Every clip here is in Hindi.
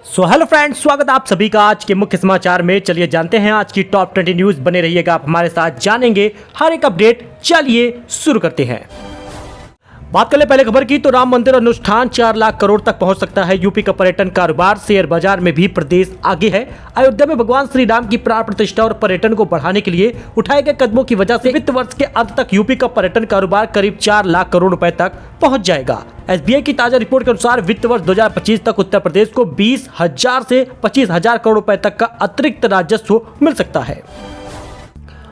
हेलो फ्रेंड्स, स्वागत है आप सभी का आज के मुख्य समाचार में। चलिए जानते हैं आज की टॉप 20 न्यूज। बने रहिएगा आप हमारे साथ, जानेंगे हर एक अपडेट। चलिए शुरू करते हैं। बात करें पहले खबर की, तो राम मंदिर अनुष्ठान 4 लाख करोड़ तक पहुंच सकता है। यूपी का पर्यटन कारोबार, शेयर बाजार में भी प्रदेश आगे है। अयोध्या में भगवान श्री राम की प्राण प्रतिष्ठा और पर्यटन को बढ़ाने के लिए उठाए गए कदमों की वजह से वित्त वर्ष के अंत तक यूपी का पर्यटन कारोबार करीब 4 लाख करोड़ रुपए तक पहुंच जाएगा। एसबीआई की ताजा रिपोर्ट के अनुसार वित्त वर्ष 2025 तक उत्तर प्रदेश को 20,000 से 25,000 करोड़ रुपए तक का अतिरिक्त राजस्व मिल सकता है।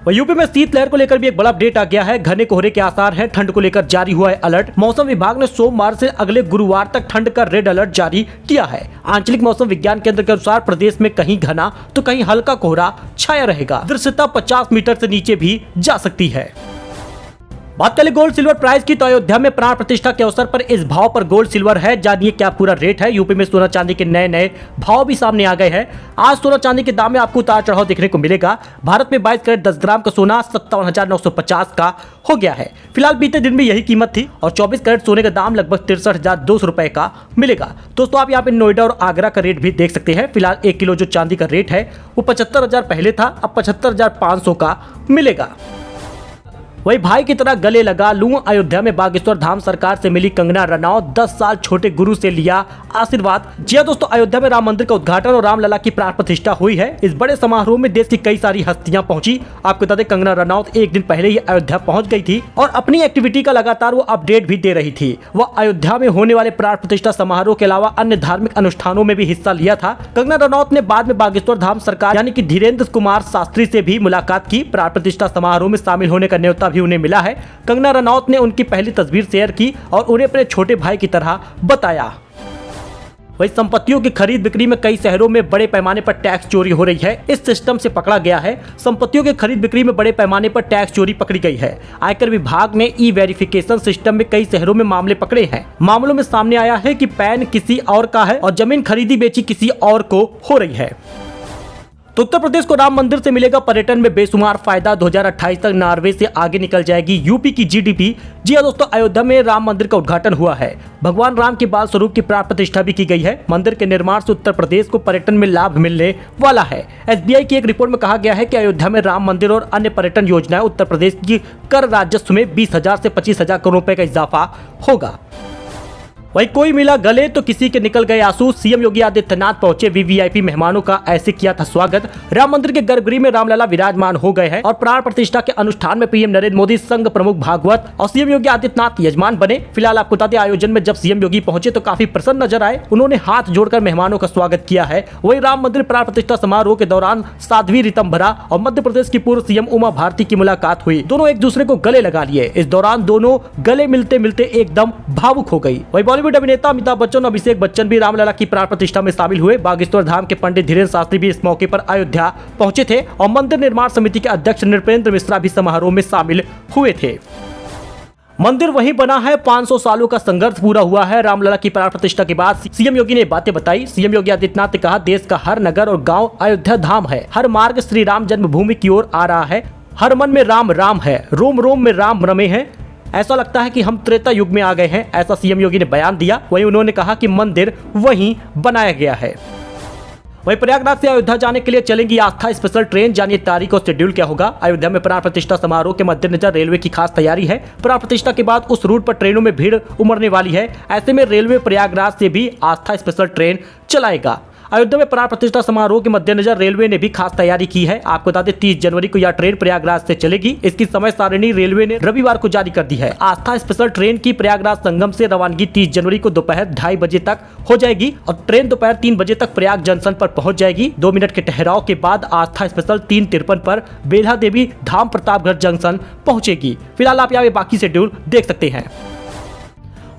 वहीं यूपी में शीतलहर को लेकर भी एक बड़ा अपडेट आ गया है। घने कोहरे के आसार हैं। ठंड को लेकर जारी हुआ है अलर्ट। मौसम विभाग ने सोमवार से अगले गुरुवार तक ठंड का रेड अलर्ट जारी किया है। आंचलिक मौसम विज्ञान केंद्र के अनुसार प्रदेश में कहीं घना तो कहीं हल्का कोहरा छाया रहेगा। दृश्यता 50 मीटर से नीचे भी जा सकती है। बात करें गोल्ड सिल्वर प्राइस की, तो अयोध्या में प्राण प्रतिष्ठा के अवसर पर इस भाव पर गोल्ड सिल्वर है। जानिए क्या पूरा रेट है। यूपी में सोना चांदी के नए भाव भी सामने आ गए हैं। आज सोना चांदी के दाम में आपको उतार चढ़ाव देखने को मिलेगा। भारत में 22 कैरेट 10 ग्राम का सोना 57,950 का हो गया है। फिलहाल बीते दिन में यही कीमत थी और 24 कैरेट सोने का दाम लगभग 63,200 रुपए का मिलेगा। दोस्तों आप यहाँ पे नोएडा और आगरा का रेट भी देख सकते हैं। फिलहाल 1 किलो जो चांदी का रेट है वो 75,000 पहले था, अब 75,500 का मिलेगा। वही भाई की तरह गले लगा लूं, अयोध्या में बागेश्वर धाम सरकार से मिली कंगना रनौत। 10 साल छोटे गुरु से लिया आशीर्वाद। जी हां दोस्तों, अयोध्या में राम मंदिर का उद्घाटन और रामलला की प्राण प्रतिष्ठा हुई है। इस बड़े समारोह में देश की कई सारी हस्तियां पहुंची। आपको बता दें, कंगना रनौत एक दिन पहले ही अयोध्या पहुंच गई थी और अपनी एक्टिविटी का लगातार वो अपडेट भी दे रही थी। वह अयोध्या में होने वाले प्राण प्रतिष्ठा समारोह के अलावा अन्य धार्मिक अनुष्ठानों में भी हिस्सा लिया था। कंगना रनौत ने बाद में बागेश्वर धाम सरकार यानी कि धीरेन्द्र कुमार शास्त्री से भी मुलाकात की। प्राण प्रतिष्ठा समारोह में शामिल होने का न्योता भी उन्हें मिला है। कंगना रनौत ने उनकी पहली तस्वीर शेयर की और उन्हें अपने छोटे भाई की तरह बताया। वही संपत्तियों की खरीद बिक्री में कई शहरों में बड़े पैमाने पर टैक्स चोरी हो रही है। इस सिस्टम से पकड़ा गया है। संपत्तियों की खरीद बिक्री में बड़े पैमाने पर टैक्स चोरी पकड़ी गई है। आयकर विभाग ने ई वेरिफिकेशन सिस्टम में कई शहरों में मामले पकड़े हैं। मामलों में सामने आया है कि पैन किसी और का है और जमीन खरीदी बेची किसी और को हो रही है। तो उत्तर प्रदेश को राम मंदिर से मिलेगा पर्यटन में बेशुमार फायदा। 2028 तक नॉर्वे से आगे निकल जाएगी यूपी की जीडीपी। जी हां दोस्तों, अयोध्या में राम मंदिर का उद्घाटन हुआ है। भगवान राम के बाल स्वरूप की प्राण प्रतिष्ठा भी की गई है। मंदिर के निर्माण से उत्तर प्रदेश को पर्यटन में लाभ मिलने वाला है। एसबीआई की एक रिपोर्ट में कहा गया है कि अयोध्या में राम मंदिर और अन्य पर्यटन योजनाएं उत्तर प्रदेश की कर राजस्व में 20,000 से 25,000 करोड़ रुपए का इजाफा होगा। वही कोई मिला गले तो किसी के निकल गए आंसू। सीएम योगी आदित्यनाथ पहुंचे, वीवीआईपी मेहमानों का ऐसे किया था स्वागत। राम मंदिर के गर्भगृह में रामलला विराजमान हो गए हैं और प्राण प्रतिष्ठा के अनुष्ठान में पीएम नरेंद्र मोदी, संघ प्रमुख भागवत और सीएम योगी आदित्यनाथ यजमान बने। फिलहाल आपको बता दें, आयोजन में जब सीएम योगी पहुंचे तो काफी प्रसन्न नजर आए। उन्होंने हाथ जोड़कर मेहमानों का स्वागत किया है। वही राम मंदिर प्राण प्रतिष्ठा समारोह के दौरान साध्वी ऋतंभरा और मध्य प्रदेश की पूर्व सीएम उमा भारती की मुलाकात हुई। दोनों एक दूसरे को गले लगा लिए। इस दौरान दोनों गले मिलते मिलते एकदम भावुक हो गई। वही बॉलीवुड अभिनेता अमिताभ बच्चन और अभिषेक बच्चन भी रामलला की प्राण प्रतिष्ठा में शामिल हुए। बागेश्वर धाम के पंडित धीरेन्द्र शास्त्री भी इस मौके पर अयोध्या पहुंचे थे और मंदिर निर्माण समिति के अध्यक्ष नृपेंद्र मिश्रा भी समारोह में शामिल हुए थे। मंदिर वहीं बना है। 500 सालों का संघर्ष पूरा हुआ है। रामलला की प्राण प्रतिष्ठा के बाद सीएम योगी ने बातें बताई। सीएम योगी आदित्यनाथ ने कहा, देश का हर नगर और गांव अयोध्या धाम है। हर मार्ग श्री राम जन्मभूमि की ओर आ रहा है। हर मन में राम राम है, रोम रोम में राम रमे हैं। ऐसा लगता है कि हम त्रेता युग में आ गए हैं, ऐसा सीएम योगी ने बयान दिया। वहीं उन्होंने कहा कि मंदिर वहीं बनाया गया है। वहीं प्रयागराज से अयोध्या जाने के लिए चलेंगी आस्था स्पेशल ट्रेन। जानिए तारीख और शेड्यूल क्या होगा। अयोध्या में प्राण प्रतिष्ठा समारोह के मद्देनजर रेलवे की खास तैयारी है। प्राण प्रतिष्ठा के बाद उस रूट पर ट्रेनों में भीड़ उमड़ने वाली है। ऐसे में रेलवे प्रयागराज से भी आस्था स्पेशल ट्रेन चलाएगा। अयोध्या में प्राण प्रतिष्ठा समारोह के मद्देनजर रेलवे ने भी खास तैयारी की है। आपको बता दें, 30 जनवरी को यह ट्रेन प्रयागराज से चलेगी। इसकी समय सारणी रेलवे ने रविवार को जारी कर दी है। आस्था स्पेशल ट्रेन की प्रयागराज संगम से रवानगी 30 जनवरी को दोपहर 2:30 बजे तक हो जाएगी और ट्रेन दोपहर 3 बजे तक प्रयाग जंक्शन पर पहुंच जाएगी। 2 मिनट के ठहराव के बाद आस्था स्पेशल 3:53 पर बेल्हा देवी धाम प्रतापगढ़ जंक्शन पहुंचेगी। फिलहाल आप यहाँ बाकी शेड्यूल देख सकते हैं।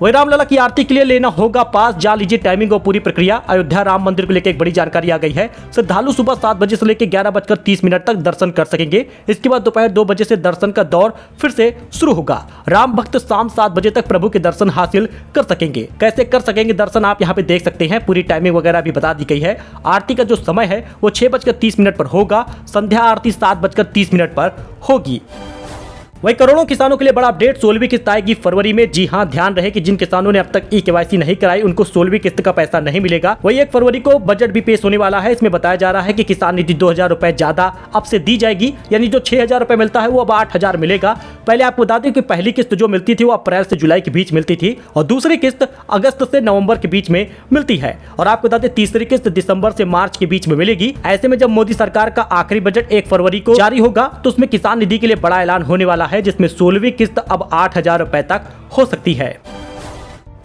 वही रामलला की आरती के लिए लेना होगा पास। जान लीजिए टाइमिंग और पूरी प्रक्रिया। अयोध्या राम मंदिर को लेकर एक बड़ी जानकारी आ गई है। श्रद्धालु सुबह 7 बजे से लेकर 11:30 तक दर्शन कर सकेंगे। इसके बाद दोपहर 2 बजे से दर्शन का दौर फिर से शुरू होगा। राम भक्त शाम 7 बजे तक प्रभु के दर्शन हासिल कर सकेंगे। कैसे कर सकेंगे दर्शन, आप यहाँ पे देख सकते हैं। पूरी टाइमिंग वगैरह भी बता दी गई है। आरती का जो समय है वो 6:30 पर होगा। संध्या आरती 7:30 पर होगी। वही करोड़ों किसानों के लिए बड़ा अपडेट, 16वीं किस्त आएगी फरवरी में। जी हां, ध्यान रहे कि जिन किसानों ने अब तक ई-केवाईसी नहीं कराई उनको 16वीं किस्त का पैसा नहीं मिलेगा। वही 1 फरवरी को बजट भी पेश होने वाला है। इसमें बताया जा रहा है कि किसान निधि 2000 रुपए ज्यादा अब से दी जाएगी, यानी जो 6000 रुपए मिलता है वो अब 8000 मिलेगा। पहले आपको बता दें कि पहली किस्त जो मिलती थी वो अप्रैल से जुलाई के बीच मिलती थी और दूसरी किस्त अगस्त से नवंबर के बीच में मिलती है और आपको बता दें तीसरी किस्त दिसंबर से मार्च के बीच में मिलेगी। ऐसे में जब मोदी सरकार का आखिरी बजट 1 फरवरी को जारी होगा तो उसमें किसान निधि के लिए बड़ा ऐलान होने वाला है, जिसमें 16वीं किस्त अब 8000 रुपए तक हो सकती है।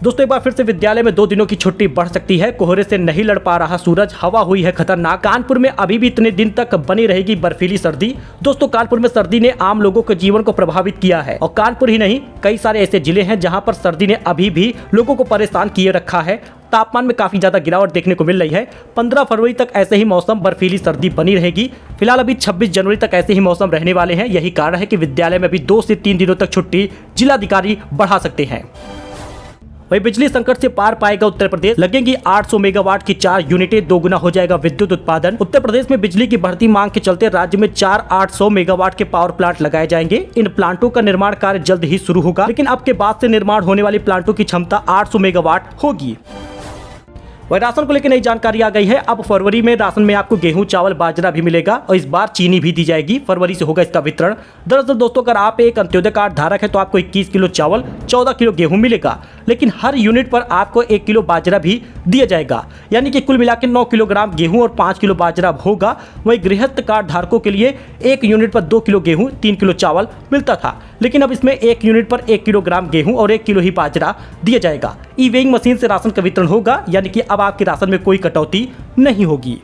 दोस्तों, एक बार फिर से विद्यालय में 2 दिनों की छुट्टी बढ़ सकती है। कोहरे से नहीं लड़ पा रहा सूरज, हवा हुई है खतरनाक। कानपुर में अभी भी इतने दिन तक बनी रहेगी बर्फीली सर्दी। दोस्तों, कानपुर में सर्दी ने आम लोगों के जीवन को प्रभावित किया है और कानपुर ही नहीं कई सारे ऐसे जिले हैं जहां पर सर्दी ने अभी भी लोगों को परेशान किए रखा है। तापमान में काफी ज्यादा गिरावट देखने को मिल रही है। 15 फरवरी तक ऐसे ही मौसम बर्फीली सर्दी बनी रहेगी। फिलहाल अभी 26 जनवरी तक ऐसे ही मौसम रहने वाले हैं। यही कारण है कि विद्यालय में अभी 2 से 3 दिनों तक छुट्टी जिलाधिकारी बढ़ा सकते हैं। वही बिजली संकट से पार पाएगा उत्तर प्रदेश, लगेंगी 800 मेगावाट की 4 यूनिटें, दोगुना हो जाएगा विद्युत उत्पादन। उत्तर प्रदेश में बिजली की बढ़ती मांग के चलते राज्य में 4 800 मेगावाट के पावर प्लांट लगाए जाएंगे। इन प्लांटों का निर्माण कार्य जल्द ही शुरू होगा, लेकिन अब के बाद से निर्माण होने वाली प्लांटों की क्षमता 800 मेगावाट होगी। वही राशन को लेकर नई जानकारी आ गई है। अब फरवरी में राशन में आपको गेहूं, चावल, बाजरा भी मिलेगा और इस बार चीनी भी दी जाएगी। फरवरी से होगा इसका वितरण। दरअसल दोस्तों, अगर आप एक अंत्योदय कार्ड धारक है तो आपको 21 किलो चावल, 14 किलो गेहूं मिलेगा, लेकिन हर यूनिट पर आपको 1 किलो बाजरा भी दिया जाएगा, यानी कि कुल मिलाकर 9 किलोग्राम गेहूं और 5 किलो बाजरा होगा। वही गृहस्थ कार्ड धारकों के लिए 1 यूनिट पर 2 किलो गेहूं, 3 किलो चावल मिलता था, लेकिन अब इसमें 1 यूनिट पर 1 किलोग्राम गेहूं और 1 किलो ही बाजरा दिया जाएगा। ई वेइंग मशीन से राशन का वितरण होगा, यानी कि अब आपके राशन में कोई कटौती नहीं होगी।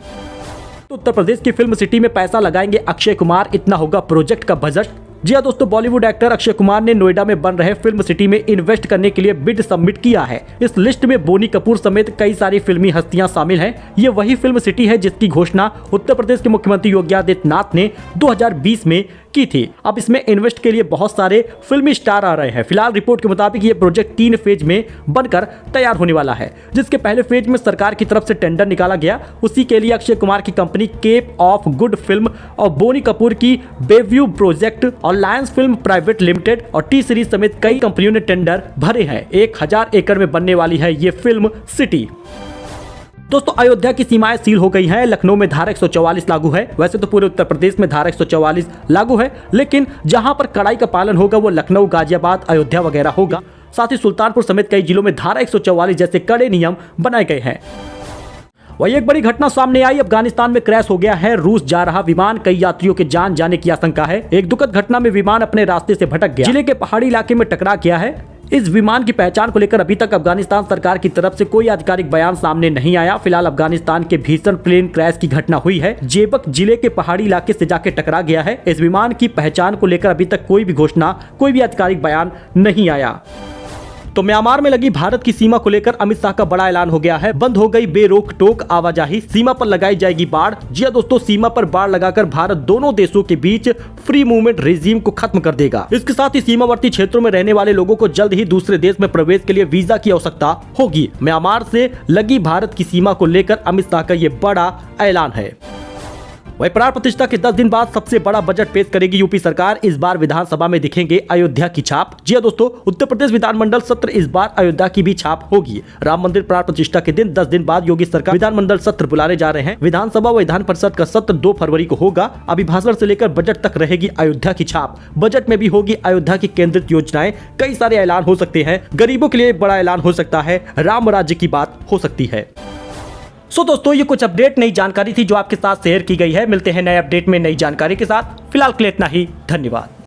तो उत्तर प्रदेश की फिल्म सिटी में पैसा लगाएंगे अक्षय कुमार, इतना होगा प्रोजेक्ट का बजट। जी हां दोस्तों, बॉलीवुड एक्टर अक्षय कुमार ने नोएडा में बन रहे फिल्म सिटी में इन्वेस्ट करने के लिए बिड सबमिट किया है। इस लिस्ट में बोनी कपूर समेत कई सारी फिल्मी हस्तियां शामिल हैं। ये वही फिल्म सिटी है जिसकी घोषणा उत्तर प्रदेश के मुख्यमंत्री योगी आदित्यनाथ ने 2020 में की थी। अब इसमें इन्वेस्ट के लिए बहुत सारे फिल्मी स्टार आ रहे हैं। फिलहाल रिपोर्ट के मुताबिक ये प्रोजेक्ट 3 फेज में बनकर तैयार होने वाला है, जिसके पहले फेज में सरकार की तरफ से टेंडर निकाला गया। उसी के लिए अक्षय कुमार की company Cape of Good Film और बोनी कपूर की बेव्यू प्रोजेक्ट और लायंस फिल्म प्राइवेट लिमिटेड और टी सीरीज समेत कई कंपनियों ने टेंडर भरे हैं। 1000 एकड़ में बनने वाली है ये फिल्म सिटी। दोस्तों, अयोध्या की सीमाएं सील हो गई हैं। लखनऊ में धारा 144 लागू है। वैसे तो पूरे उत्तर प्रदेश में धारा 144 लागू है, लेकिन जहां पर कड़ाई का पालन होगा वो लखनऊ, गाजियाबाद, अयोध्या वगैरह होगा। साथ ही सुल्तानपुर समेत कई जिलों में धारा 144 जैसे कड़े नियम बनाए गए हैं। वही एक बड़ी घटना सामने आई, अफगानिस्तान में क्रैश हो गया है रूस जा रहा विमान, कई यात्रियों के जान जाने की आशंका है। एक दुखद घटना में विमान अपने रास्ते से भटक गया, जिले के पहाड़ी इलाके में टकरा गया है। इस विमान की पहचान को लेकर अभी तक अफगानिस्तान सरकार की तरफ से कोई आधिकारिक बयान सामने नहीं आया। फिलहाल अफगानिस्तान के भीषण प्लेन क्रैश की घटना हुई है, जेबक जिले के पहाड़ी इलाके से जाके टकरा गया है। इस विमान की पहचान को लेकर अभी तक कोई भी घोषणा, कोई भी आधिकारिक बयान नहीं आया। तो म्यांमार में लगी भारत की सीमा को लेकर अमित शाह का बड़ा ऐलान हो गया है। बंद हो गई बेरोक टोक आवाजाही, सीमा पर लगाई जाएगी बाढ़। जी हां दोस्तों, सीमा पर बाढ़ लगाकर भारत दोनों देशों के बीच फ्री मूवमेंट रेजिम को खत्म कर देगा। इसके साथ ही सीमावर्ती क्षेत्रों में रहने वाले लोगों को जल्द ही दूसरे देश में प्रवेश के लिए वीजा की आवश्यकता होगी। म्यांमार से लगी भारत की सीमा को लेकर अमित शाह का ये बड़ा ऐलान है। वही प्राण प्रतिष्ठा के 10 दिन बाद सबसे बड़ा बजट पेश करेगी यूपी सरकार। इस बार विधानसभा में दिखेंगे अयोध्या की छाप। जी हां दोस्तों, उत्तर प्रदेश विधानमंडल सत्र इस बार अयोध्या की भी छाप होगी। राम मंदिर प्राण प्रतिष्ठा के दिन 10 दिन बाद योगी सरकार विधानमंडल सत्र बुलाने जा रहे हैं। विधानसभा व विधान परिषद का सत्र 2 फरवरी को होगा। अभिभाषण से लेकर बजट तक रहेगी अयोध्या की छाप। बजट में भी होगी अयोध्या की केंद्रित योजनाएं, कई सारे ऐलान हो सकते हैं। गरीबों के लिए बड़ा ऐलान हो सकता है, राम राज्य की बात हो सकती है। सो दोस्तों, ये कुछ अपडेट, नई जानकारी थी जो आपके साथ शेयर की गई है। मिलते हैं नए अपडेट में नई जानकारी के साथ। फिलहाल के लिए इतना ही, धन्यवाद।